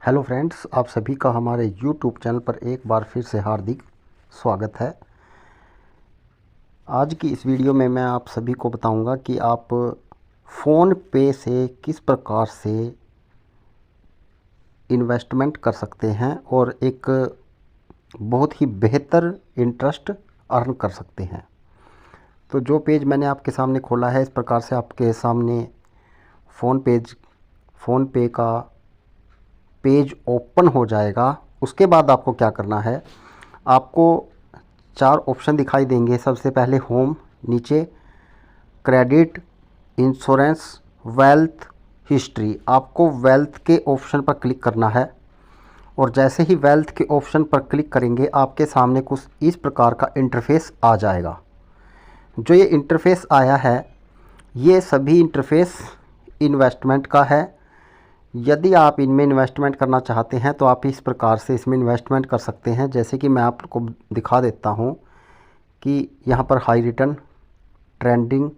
Hello friends, आप सभी का हमारे यूट्यूब चैनल पर एक बार फिर से हार्दिक स्वागत है। आज की इस वीडियो में मैं आप सभी को बताऊंगा कि आप फ़ोन पे से किस प्रकार से इन्वेस्टमेंट कर सकते हैं और एक बहुत ही बेहतर इंटरेस्ट अर्न कर सकते हैं। तो जो पेज मैंने आपके सामने खोला है, इस प्रकार से आपके सामने फ़ोन पे का पेज ओपन हो जाएगा। उसके बाद आपको क्या करना है, आपको 4 ऑप्शन दिखाई देंगे। सबसे पहले होम, नीचे क्रेडिट, इंश्योरेंस, वेल्थ, हिस्ट्री। आपको वेल्थ के ऑप्शन पर क्लिक करना है और जैसे ही वेल्थ के ऑप्शन पर क्लिक करेंगे आपके सामने कुछ इस प्रकार का इंटरफेस आ जाएगा। जो ये इंटरफेस आया है, ये सभी इंटरफेस इन्वेस्टमेंट का है। यदि आप इनमें इन्वेस्टमेंट करना चाहते हैं तो आप इस प्रकार से इसमें इन्वेस्टमेंट कर सकते हैं। जैसे कि मैं आपको दिखा देता हूं कि यहाँ पर high return, trending,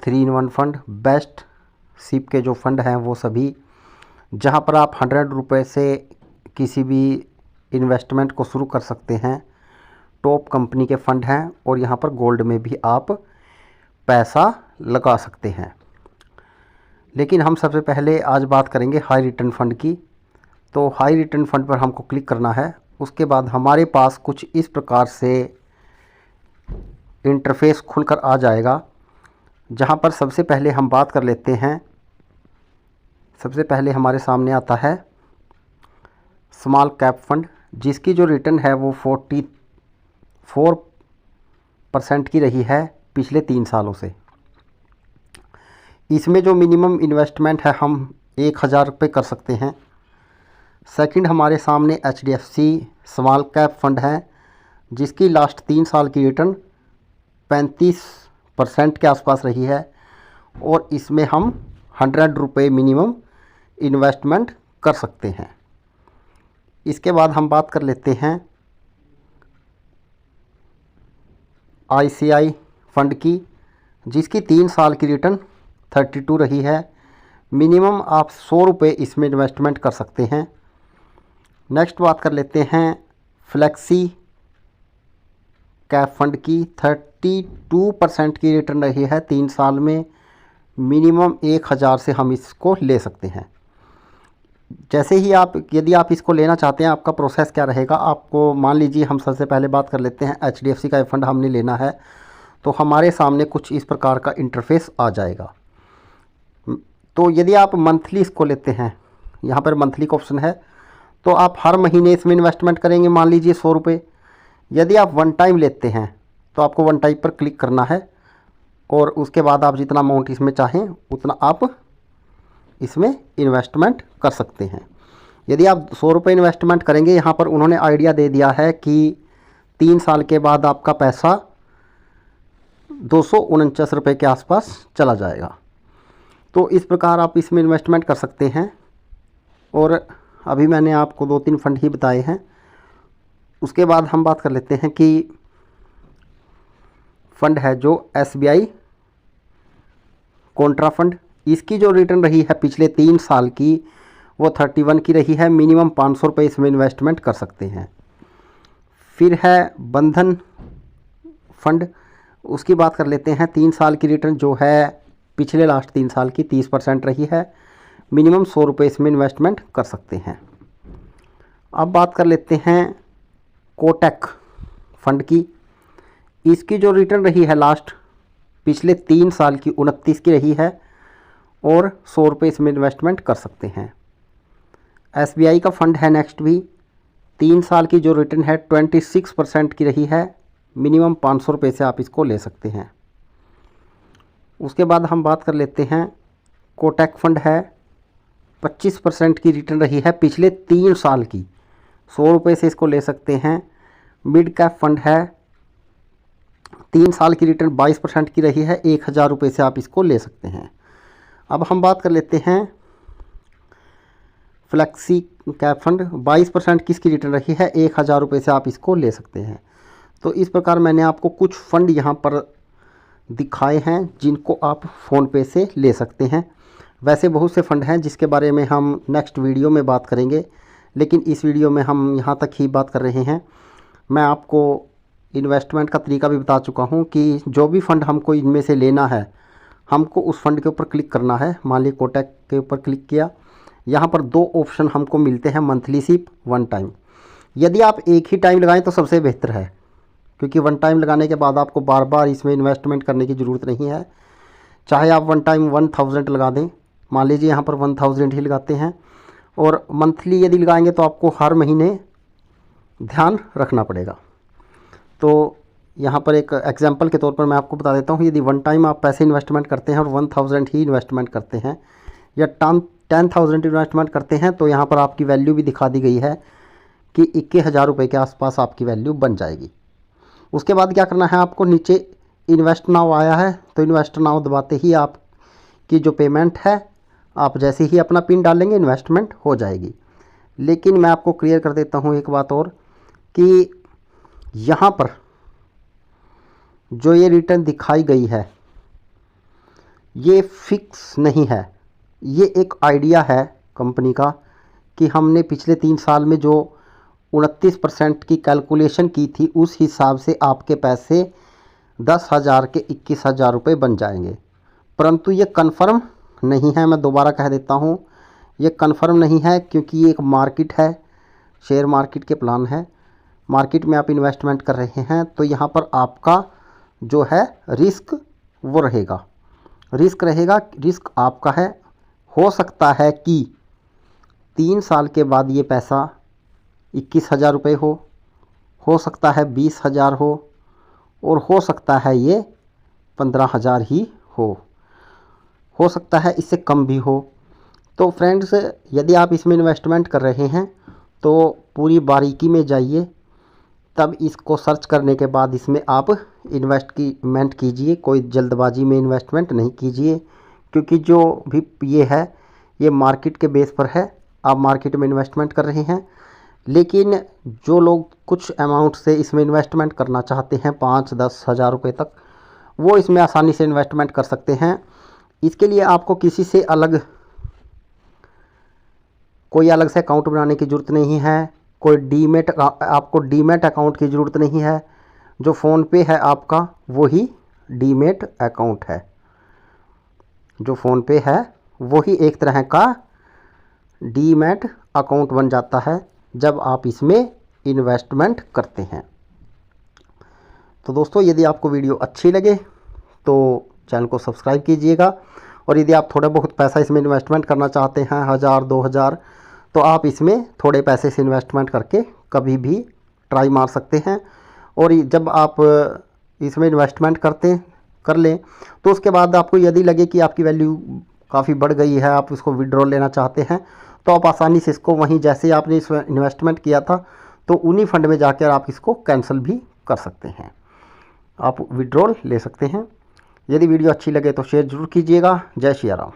3 in 1 fund, best, SIP के जो फंड हैं वो सभी, जहाँ पर आप 100 रुपये से किसी भी इन्वेस्टमेंट को शुरू कर सकते हैं। टॉप कंपनी के फ़ंड हैं और यहाँ पर गोल्ड में भी आप पैसा लगा सकते हैं। लेकिन हम सबसे पहले आज बात करेंगे हाई रिटर्न फ़ंड की। तो हाई रिटर्न फ़ंड पर हमको क्लिक करना है। उसके बाद हमारे पास कुछ इस प्रकार से इंटरफेस खुलकर आ जाएगा, जहां पर सबसे पहले हम बात कर लेते हैं। सबसे पहले हमारे सामने आता है स्मॉल कैप फ़ंड, जिसकी जो रिटर्न है वो 44% की रही है पिछले 3 सालों से। इसमें जो मिनिमम इन्वेस्टमेंट है हम 1000 रुपये कर सकते हैं। सेकंड हमारे सामने HDFC स्मॉल कैप फ़ंड है, जिसकी लास्ट 3 साल की रिटर्न 35% के आसपास रही है और इसमें हम 100 रुपये मिनिमम इन्वेस्टमेंट कर सकते हैं। इसके बाद हम बात कर लेते हैं ICI फ़ंड की, जिसकी 3 साल की रिटर्न 32 रही है। मिनिमम आप 100 रुपये इसमें इन्वेस्टमेंट कर सकते हैं। नेक्स्ट बात कर लेते हैं फ्लेक्सी कैप फ़ंड की, 32% की रिटर्न रही है 3 साल में। मिनिमम 1000 से हम इसको ले सकते हैं। जैसे ही यदि आप इसको लेना चाहते हैं, आपका प्रोसेस क्या रहेगा। आपको मान लीजिए, हम सबसे पहले बात कर लेते हैं HDFC का फ़ंड हमने लेना है, तो हमारे सामने कुछ इस प्रकार का इंटरफेस आ जाएगा। तो यदि आप मंथली इसको लेते हैं, यहाँ पर मंथली का ऑप्शन है, तो आप हर महीने इसमें इन्वेस्टमेंट करेंगे, मान लीजिए 100 रुपये। यदि आप वन टाइम लेते हैं तो आपको वन टाइम पर क्लिक करना है और उसके बाद आप जितना अमाउंट इसमें चाहें उतना आप इसमें इन्वेस्टमेंट कर सकते हैं। यदि आप 100 रुपये इन्वेस्टमेंट करेंगे, यहाँ पर उन्होंने आइडिया दे दिया है कि 3 साल के बाद आपका पैसा 249 रुपये के आसपास चला जाएगा। तो इस प्रकार आप इसमें इन्वेस्टमेंट कर सकते हैं। और अभी मैंने आपको 2-3 फ़ंड ही बताए हैं। उसके बाद हम बात कर लेते हैं कि फ़ंड है जो SBI कॉन्ट्रा फ़ंड, इसकी जो रिटर्न रही है पिछले 3 साल की वो 31 की रही है। मिनिमम 500 रुपये इसमें इन्वेस्टमेंट कर सकते हैं। फिर है बंधन फ़ंड, उसकी बात कर लेते हैं। 3 साल की रिटर्न जो है पिछले लास्ट 3 साल की 30% रही है। मिनिमम 100 रुपये इसमें इन्वेस्टमेंट कर सकते हैं। अब बात कर लेते हैं कोटक फ़ंड की। इसकी जो रिटर्न रही है लास्ट पिछले 3 साल की 29 की रही है और 100 रुपये इसमें इन्वेस्टमेंट कर सकते हैं। SBI का फ़ंड है नेक्स्ट भी, 3 साल की जो रिटर्न है 26% की रही है। मिनिमम 500 रुपये से आप इसको ले सकते हैं। उसके बाद हम बात कर लेते हैं कोटक फ़ंड है, 25% की रिटर्न रही है पिछले 3 साल की, 100 रुपये से इसको ले सकते हैं। मिड कैप फ़ंड है, 3 साल की रिटर्न 22% की रही है, 1000 रुपये से आप इसको ले सकते हैं। अब हम बात कर लेते हैं फ्लेक्सी कैप फ़ंड, 22% की इसकी रिटर्न रही है, 1000 रुपये से आप इसको ले सकते हैं। तो इस प्रकार मैंने आपको कुछ फ़ंड यहाँ पर दिखाए हैं जिनको आप फ़ोन पे से ले सकते हैं। वैसे बहुत से फ़ंड हैं जिसके बारे में हम नेक्स्ट वीडियो में बात करेंगे, लेकिन इस वीडियो में हम यहाँ तक ही बात कर रहे हैं। मैं आपको इन्वेस्टमेंट का तरीका भी बता चुका हूँ कि जो भी फ़ंड हमको इनमें से लेना है, हमको उस फ़ंड के ऊपर क्लिक करना है। मान लीजिए कोटक के ऊपर क्लिक किया, यहाँ पर 2 ऑप्शन हमको मिलते हैं, मंथली सिप, वन टाइम। यदि आप एक ही टाइम लगाएं तो सबसे बेहतर है, क्योंकि वन टाइम लगाने के बाद आपको बार बार इसमें इन्वेस्टमेंट करने की ज़रूरत नहीं है। चाहे आप वन टाइम 1000 लगा दें, मान लीजिए यहाँ पर 1000 ही लगाते हैं, और मंथली यदि लगाएंगे तो आपको हर महीने ध्यान रखना पड़ेगा। तो यहाँ पर एक एग्जांपल के तौर पर मैं आपको बता देता हूँ, यदि वन टाइम आप पैसे इन्वेस्टमेंट करते हैं और 1000 ही इन्वेस्टमेंट करते हैं या 10,000 इन्वेस्टमेंट करते हैं, तो यहाँ पर आपकी वैल्यू भी दिखा दी गई है कि 21,000 रुपये के आसपास आपकी वैल्यू बन जाएगी। उसके बाद क्या करना है आपको, नीचे इन्वेस्ट नाउ आया है, तो इन्वेस्ट नाउ दबाते ही आपकी जो पेमेंट है, आप जैसे ही अपना पिन डालेंगे इन्वेस्टमेंट हो जाएगी। लेकिन मैं आपको क्लियर कर देता हूँ एक बात और, कि यहाँ पर जो ये रिटर्न दिखाई गई है ये फिक्स नहीं है। ये एक आइडिया है कंपनी का कि हमने पिछले 3 साल में जो 29% की कैलकुलेशन की थी, उस हिसाब से आपके पैसे 10,000 के 21,000 रुपये बन जाएंगे। परंतु ये कन्फर्म नहीं है, मैं दोबारा कह देता हूँ, ये कन्फर्म नहीं है, क्योंकि ये एक मार्केट है, शेयर मार्केट के प्लान है। मार्केट में आप इन्वेस्टमेंट कर रहे हैं तो यहाँ पर आपका जो है रिस्क वो रहेगा, रिस्क आपका है। हो सकता है कि 3 साल के बाद ये पैसा 21,000 रुपये हो सकता है 20,000 और हो सकता है ये 15,000 ही हो सकता है इससे कम भी हो। तो फ्रेंड्स, यदि आप इसमें इन्वेस्टमेंट कर रहे हैं तो पूरी बारीकी में जाइए, तब इसको सर्च करने के बाद इसमें आप इन्वेस्टमेंट कीजिए। कोई जल्दबाजी में इन्वेस्टमेंट नहीं कीजिए, क्योंकि जो भी ये है ये मार्केट के बेस पर है। आप मार्केट में इन्वेस्टमेंट कर रहे हैं, लेकिन जो लोग कुछ अमाउंट से इसमें इन्वेस्टमेंट करना चाहते हैं 5-10 हज़ार रुपये तक, वो इसमें आसानी से इन्वेस्टमेंट कर सकते हैं। इसके लिए आपको किसी से कोई अलग से अकाउंट बनाने की ज़रूरत नहीं है। आपको डीमैट अकाउंट की ज़रूरत नहीं है। जो फ़ोन पे है आपका वही डीमैट अकाउंट है, जो फ़ोन पे है वही एक तरह का डीमैट अकाउंट बन जाता है जब आप इसमें इन्वेस्टमेंट करते हैं। तो दोस्तों, यदि आपको वीडियो अच्छी लगे तो चैनल को सब्सक्राइब कीजिएगा, और यदि आप थोड़ा बहुत पैसा इसमें इन्वेस्टमेंट करना चाहते हैं, 1000-2000, तो आप इसमें थोड़े पैसे से इन्वेस्टमेंट करके कभी भी ट्राई मार सकते हैं। और जब आप इसमें इन्वेस्टमेंट कर लें तो उसके बाद आपको यदि लगे कि आपकी वैल्यू काफ़ी बढ़ गई है, आप इसको विड्रॉल लेना चाहते हैं, तो आप आसानी से इसको वहीं जैसे आपने इसमें इन्वेस्टमेंट किया था तो उन्हीं फंड में जाकर आप इसको कैंसिल भी कर सकते हैं, आप विड्रॉल ले सकते हैं। यदि वीडियो अच्छी लगे तो शेयर ज़रूर कीजिएगा। जय श्री राम।